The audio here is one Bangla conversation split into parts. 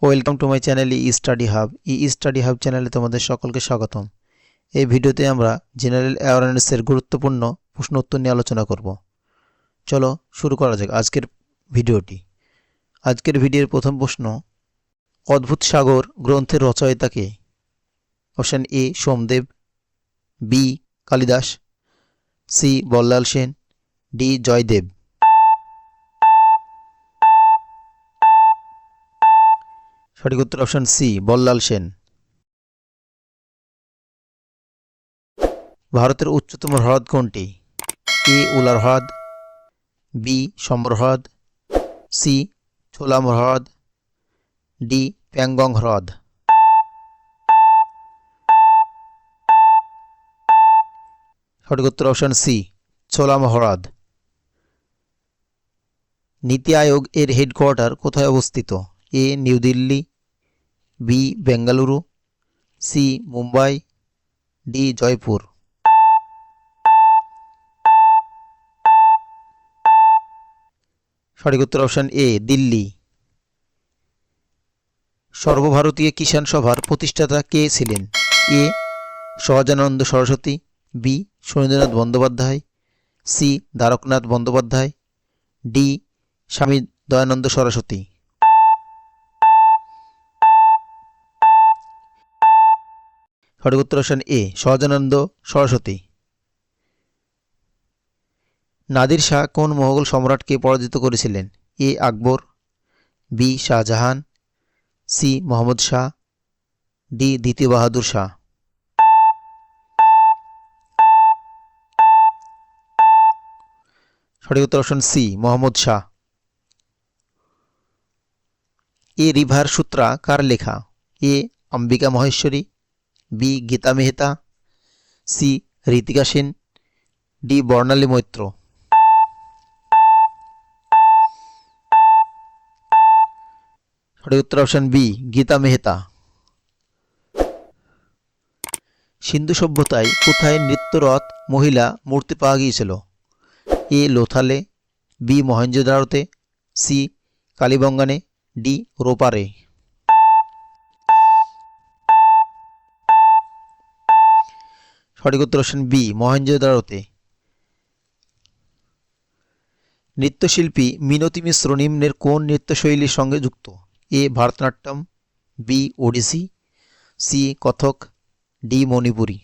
Welcome to my channel E study hub. Study hub চ্যানেলে তোমাদের সকলকে স্বাগতম। এই ভিডিওতে আমরা জেনারেল অ্যাওয়ারনেসের গুরুত্বপূর্ণ প্রশ্ন উত্তর নিয়ে আলোচনা করব। চলো শুরু করা যাক আজকের ভিডিওটি। আজকের ভিডিওর প্রথম প্রশ্ন, অদ্ভুত সাগর গ্রন্থের রচয়িতা কে? Option A Somdev, B Kalidas, C Ballal Sen, D Jaydev. সঠিক উত্তর অপশান সি বল্লাল সেন। ভারতের উচ্চতম হ্রদ কোনটি? এ উলার হ্রদ, বি সম্বর হ্রদ, সি ছোলাম হ্রদ, ডি প্যাংগং হ্রদ। সঠিক উত্তর অপশান সি ছোলাম হ্রদ। নীতি আয়োগ এর হেডকোয়ার্টার কোথায় অবস্থিত? A New Delhi, B Bengaluru, C Mumbai, D Jaipur. সঠিক উত্তর অপশান এ দিল্লি। সর্বভারতীয় কিষাণ সভার প্রতিষ্ঠাতা কে ছিলেন? A Sahajanand Saraswati, B Surendranath Bandyopadhyay, C Dwarkanath Bandyopadhyay, D Swami Dayanand Saraswati. সঠিক উত্তর অপশান এ সহজানন্দ সরস্বতী। নাদির শাহ কোন মোগল সম্রাটকে পরাজিত করেছিলেন? A Akbar, B Shahjahan, C Mohammad Shah, D দ্বিতীয় বাহাদুর শাহ। সঠিক উত্তর option C Mohammad Shah. A river Sutra কার লেখা? A Ambika Maheshwari, B Gita Mehta, C Ritika Sen, D Barnali Maitra. সঠিক উত্তর অপশন বি গীতা মেহতা। সিন্ধু সভ্যতায় কোথায় নৃত্যরত মহিলা মূর্তি পাওয়া গিয়েছিল? এ লোথালে, বি মহেঞ্জোদারোতে, সি কালীবঙ্গানে, ডি রোপারে। সঠিক উত্তর অপশন বি মহেঞ্জোদারোতে। নৃত্যশিল্পী মিনতি মিশ্র নিম্নের কোন নৃত্যশৈলীর সঙ্গে যুক্ত? এ ভারতনাট্যম, বি ওড়িশি, সি কথক, ডি মণিপুরী।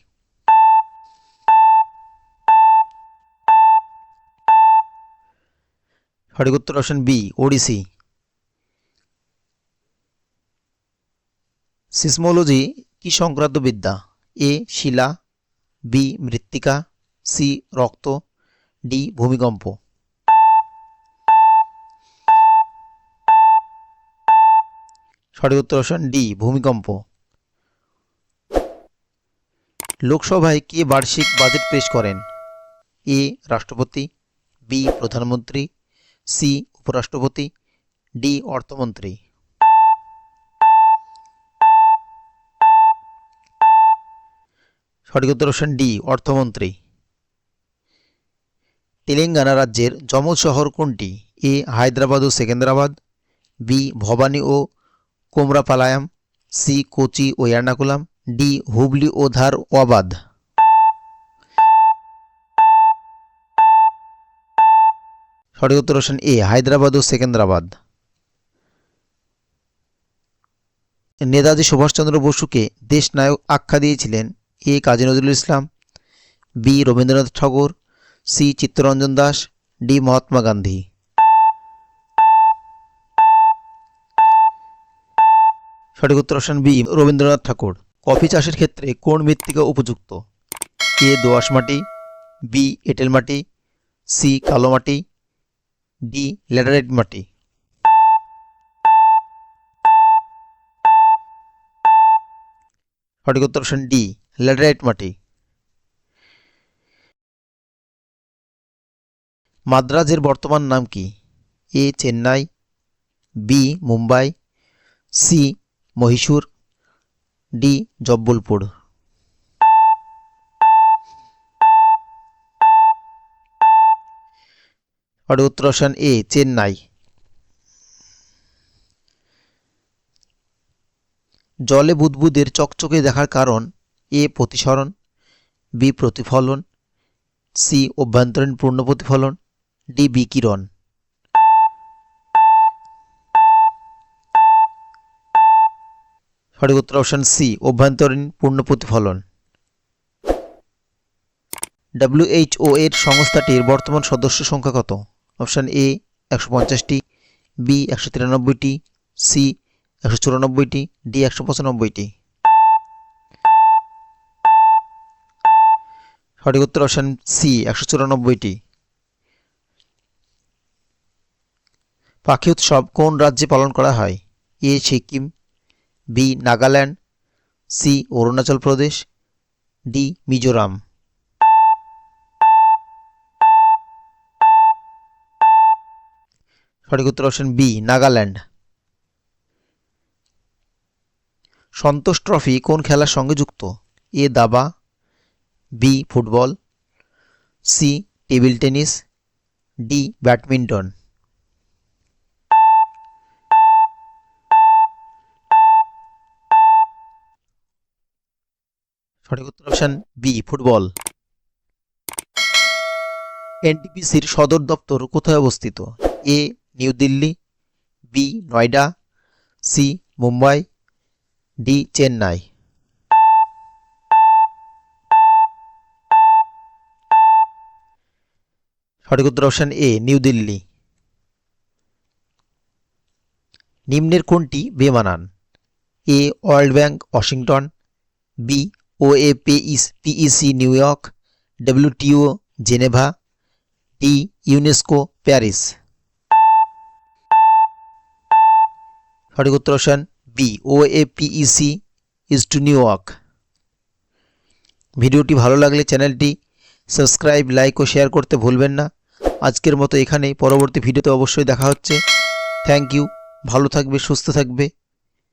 সঠিক উত্তর অপশন বি ওড়িশি। সিসমোলজি কি সংক্রান্ত বিদ্যা? এ শিলা, বি মৃত্তিকা, সি রক্ত, ডি ভূমিকম্প। সঠিক উত্তর অপশন ডি ভূমিকম্প। লোকসভায় কে বার্ষিক বাজেট পেশ করেন? এ রাষ্ট্রপতি, বি প্রধানমন্ত্রী, সি উপরাষ্ট্রপতি, ডি অর্থমন্ত্রী। সঠিক উত্তর অপশন ডি অর্থমন্ত্রী। তেলেঙ্গানা রাজ্যের যমজ শহর কোনটি? এ হায়দ্রাবাদ ও সেকেন্দ্রাবাদ, বি ভবানী ও কোমরাপালায়াম, সি কোচি ও এর্নাকুলাম, ডি হুবলি ও ধারওয়াবাদ। সঠিক উত্তর অপশন এ হায়দ্রাবাদ ও সেকেন্দ্রাবাদ। নেতাজি সুভাষচন্দ্র বসুকে দেশনায়ক আখ্যা দিয়েছিলেন? এ কাজী নজরুল ইসলাম, বি রবীন্দ্রনাথ ঠাকুর, সি চিত্তরঞ্জন দাস, ডি মহাত্মা গান্ধী। সঠিক উত্তর অপশন বি রবীন্দ্রনাথ ঠাকুর। কফি চাষের ক্ষেত্রে কোন মৃত্তিকা উপযুক্ত? এ দোআঁশ মাটি, বি এঁটেল মাটি, সি কালো মাটি, ডি ল্যাটেরাইট মাটি। সঠিক উত্তর অপশন ডি ল্যাটেরাইট মাটি। মাদ্রাজের বর্তমান নাম কি? A Chennai, B Mumbai, C Mysore, D Jabalpur. সঠিক উত্তর অপশন এ চেন্নাই। জলে বুদবুদের চকচকে দেখার কারণ এ প্রতিসরণ, বি প্রতিফলন, সি অভ্যন্তরীণ পূর্ণ প্রতিফলন, ডি বিকিরণ। সঠিক উত্তর অপশন সি অভ্যন্তরীণ পূর্ণ প্রতিফলন। WHO এর সংস্থাটির বর্তমান সদস্য সংখ্যা কত? অপশন এ 150টি, বি 193টি, সি 194টি, ডি 195টি। সঠিক উত্তর অপশন সি 194টি। পাখি উৎসব কোন রাজ্যে পালন করা হয়? A Sikkim, B Nagaland, C Arunachal Pradesh, D Mizoram. সঠিক উত্তর option B Nagaland. Santosh trophy কোন খেলার সঙ্গে যুক্ত? এ দাবা, B football, C table tennis, D badminton. সঠিক উত্তর অপশন বি ফুটবল। এনটিপিসির সদর দপ্তর কোথায় অবস্থিত? A New Delhi, B Noida, C Mumbai, D Chennai. সঠিক উত্তর অপশন এ নিউ দিল্লি। নিম্নের কোনটি বেমানান? A world bank Washington, B OAPEC New York, WTO Geneva, D UNESCO Paris. সঠিক উত্তর option B OAPEC is to New York. ভিডিওটি ভালো লাগলে চ্যানেলটি সাবস্ক্রাইব, লাইক ও শেয়ার করতে ভুলবেন না। আজকের মতো এখানেই, পরবর্তী ভিডিওতে অবশ্যই দেখা হচ্ছে। থ্যাংক ইউ, ভালো থাকবে, সুস্থ থাকবে।